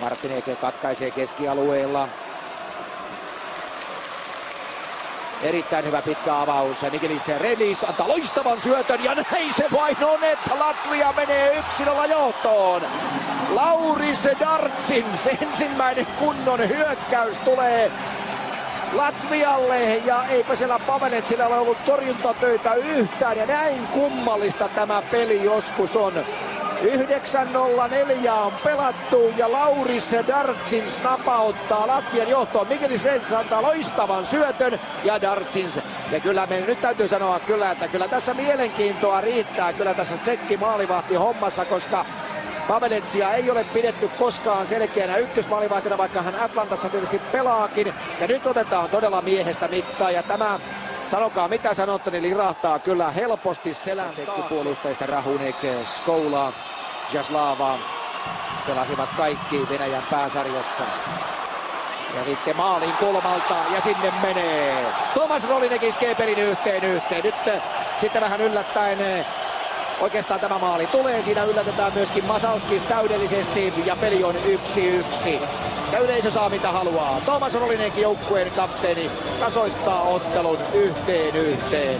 Martineke katkaisee keskialueella. Erittäin hyvä pitkä avaus. Migelis Redlis antaa loistavan syötön ja näin se vain on, että Latvia menee 1-0 johtoon. Lauris Dartsins ensimmäinen kunnon hyökkäys tulee Latvialle ja eipä siellä Paveletsillä ole ollut torjuntatöitä yhtään ja näin kummallista tämä peli joskus on. 9:04 on pelattu ja Lauris Dartsins napauttaa Latvian johtoon. Migelis Redlis antaa loistavan syötön ja Dartsins. Ja kyllä me nyt täytyy sanoa että kyllä tässä mielenkiintoa riittää kyllä tässä tsekki maalivahti hommassa, koska Paveletsia ei ole pidetty koskaan selkeänä ykkösmaalivahtina, vaikka hän Atlantassa tietysti pelaakin. Ja nyt otetaan todella miehestä mittaa ja tämä, sanokaa mitä sanotte, niin lirahtaa kyllä helposti selän tsekkipuolustajista. Rahunek, Skoula, Jaslava pelasivat kaikki Venäjän pääsarjassa. Ja sitten maalin kulmalta ja sinne menee. Tomas Rolinek iskee pelin yhteen. Nyt sitten vähän yllättäen oikeastaan tämä maali tulee. Siinä yllätetään myöskin Masalskis täydellisesti ja peli on 1-1. Ja yleisö saa mitä haluaa. Tomas Rolinek, joukkueen kapteeni, tasoittaa ottelun 1-1.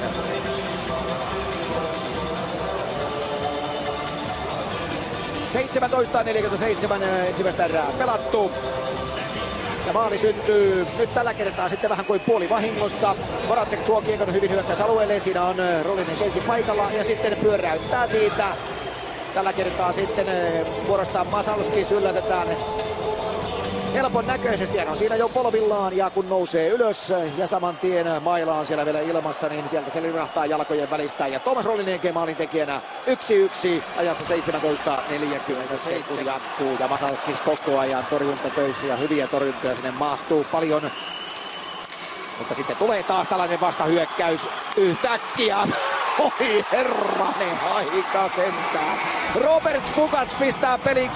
17:47 ensimmäistä erää pelattu. Ja maali syntyy nyt tällä kertaa sitten vähän kuin puoli vahingossa. Voracek tuo kiekon hyvin hyökkäysalueelle. Siinä on Rolinek ensin paikalla ja sitten pyöräyttää siitä. Tällä kertaa sitten vuorostaan Masalskis yllätetään helpon näköisesti. Hän on siinä jo polvillaan ja kun nousee ylös ja saman tien maila on siellä vielä ilmassa, niin sieltä se lirahtaa jalkojen välistä. Ja Tomas Rolinek maalintekijänä 1-1 ajassa 17:47 jatkuu ja Masalskis koko ajan torjuntatöissä ja hyviä torjuntoja sinne mahtuu paljon. Mutta sitten tulee taas tällainen vastahyökkäys yhtäkkiä. Oi herranen aika sentään. Robert Bugats pistää pelin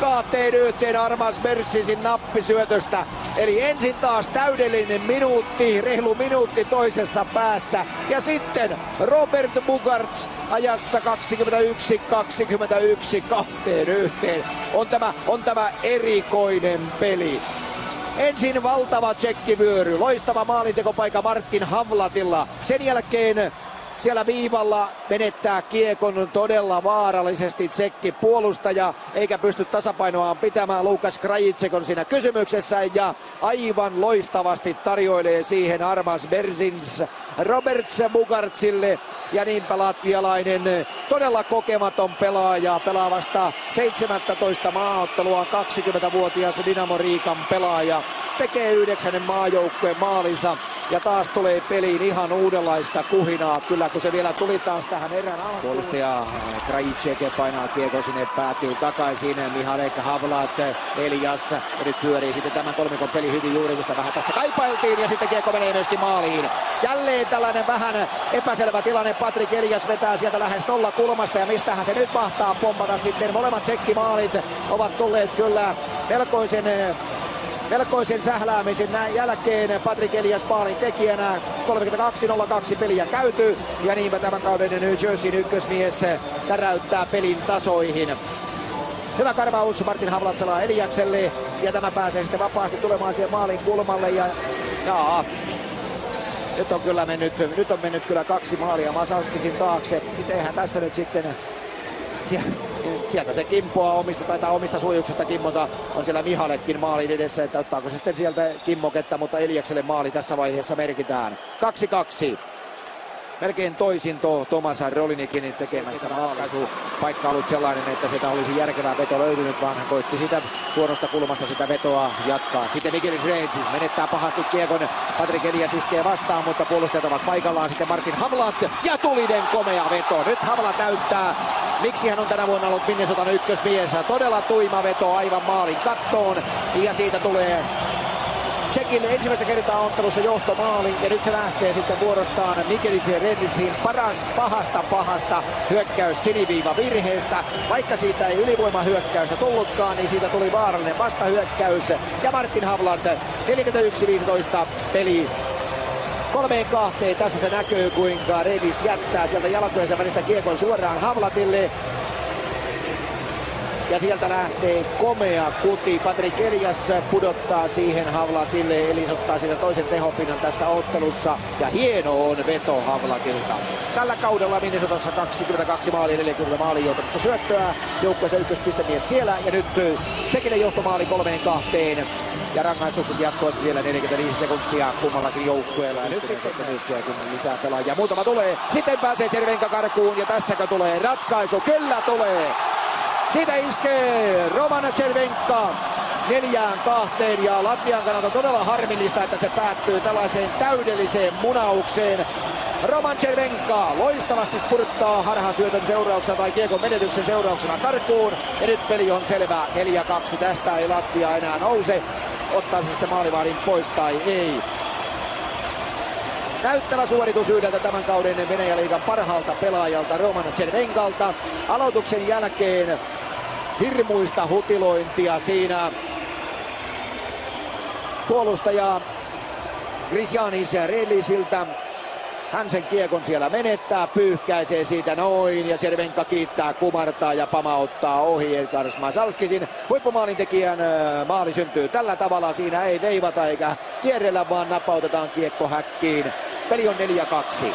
2-1 Armas Bersinsin nappisyötöstä. Eli ensin taas täydellinen minuutti, rehlu minuutti toisessa päässä. Ja sitten Robert Bugats ajassa 21-21 2-1. On tämä erikoinen peli. Ensin valtava tsekkivyöry, loistava maalintekopaikka Martin Havlatilla. Sen jälkeen siellä viivalla menettää kiekon todella vaarallisesti tsekki puolustaja, eikä pysty tasapainoaan pitämään. Lukas Krajicek on siinä kysymyksessä ja aivan loistavasti tarjoilee siihen Armas Berzins Robert Bugartsille. Ja niinpä latvialainen todella kokematon pelaaja, pelaa vasta 17 maaottelua, 20-vuotias Dynamo Riikan pelaaja. Tekee 9. maajoukkueen maalinsa ja taas tulee peliin ihan uudenlaista kuhinaa. Kyllä kun se vielä tuli taas tähän erän alkuun. Puolustaja Krajicek painaa kiekko sinne, päätyy takaisin. Mihalek, Havlat, Elias. Ja nyt pyörii sitten tämän kolmikon peli hyvin juuri, mistä vähän tässä kaipailtiin. Ja sitten kiekko menee myöskin maaliin. Jälleen tällainen vähän epäselvä tilanne. Patrik Elias vetää sieltä lähes 0 kulmasta ja mistähän se nyt mahtaa pompata sitten. Molemmat tsekkimaalit ovat tulleet kyllä melkoisen sähläämisen näin jälkeen. Patrik Elias maalin tekijänä. 32:02 peliä käyty ja niinpä tämän kauden New Jerseyn ykkösmies täräyttää pelin tasoihin. Hyvä karvaus Martin Havlat pelaa Eliakselle ja tämä pääsee sitten vapaasti tulemaan siihen maalin kulmalle ja nyt on mennyt kyllä 2 maalia Masalskisin taakse. Mitenhän tässä nyt sitten sieltä se kimpoaa omista suojuksesta kimmota. On siellä Mihalekkin maalin edessä, että ottaako se sitten sieltä kimmoketta, mutta Eliakselle maali tässä vaiheessa merkitään. 2-2. Melkein toisin Tomas Rolinekin tekemästä maalaisu. Paikka ollut sellainen, että sitä olisi järkevää veto löytynyt, vaan hän koitti sitä huonosta kulmasta sitä vetoa jatkaa. Sitten Migelis Redlis menettää pahasti kiekon. Patrik Elias iskee vastaan, mutta puolustajat ovat paikallaan. Sitten Martin Havlat ja tulinen komea veto. Nyt Havlat näyttää, miksi hän on tänä vuonna ollut Minnesotan ykkösmies. Todella tuima veto aivan maalin kattoon ja siitä tulee Tsekille ensimmäistä kertaa ottelussa johtomaali ja nyt se lähtee sitten vuorostaan Migelis Redlisin pahasta hyökkäys siniviiva virheestä. Vaikka siitä ei ylivoimahyökkäystä tullutkaan, niin siitä tuli vaarallinen vastahyökkäys ja Martin Havlat 41-15 peli 3-2. Tässä se näkyy kuinka Redlis jättää sieltä jalkojensa välistä kiekon suoraan Havlatille. Ja sieltä lähtee komea kuti. Patrik Elias pudottaa siihen Havlatille. Eli ottaa siitä toisen tehopinnan tässä ottelussa. Ja hieno on veto Havlatilta. Tällä kaudella Minnesotassa 22 maalia, 40 maalia joutunutta syöttöä. Joukkueessa ykköspistemies siellä. Ja nyt Tsekille johtomaali 3-2. Ja rangaistukset jatkuvat vielä 45 sekuntia kummallakin joukkueella. Ja nyt sitten myös lisää pelaajia. Muutama tulee. Sitten pääsee Cervenka karkuun. Ja tässäkö tulee ratkaisu? Kyllä tulee! Siitä iskee Roman Cervenka 4-2 ja Latvian kannalta todella harmillista, että se päättyy tällaiseen täydelliseen munaukseen. Roman Cervenka loistavasti spurttaa harhasyötön seurauksena tai kiekon menetyksen seurauksena karkuun. Ja nyt peli on selvä 4-2. Tästä ei Latvia enää nouse. Ottaa se sitten maalivahdin pois tai ei. Näyttävä suoritus yhdeltä tämän kauden Venäjän liigan parhaalta pelaajalta Roman Cervenkalta. Aloituksen jälkeen hirmuista hutilointia siinä. Puolustaja Grizianis Redlisiltä. Hän sen kiekon siellä menettää, pyyhkäisee siitä noin ja Cervenka kiittää, kumartaa ja pamauttaa ohi Edgars Masalskisin. Huippumaalintekijän maali syntyy tällä tavalla, siinä ei veivata eikä kierrellä, vaan napautetaan kiekko häkkiin. Peli on 4-2.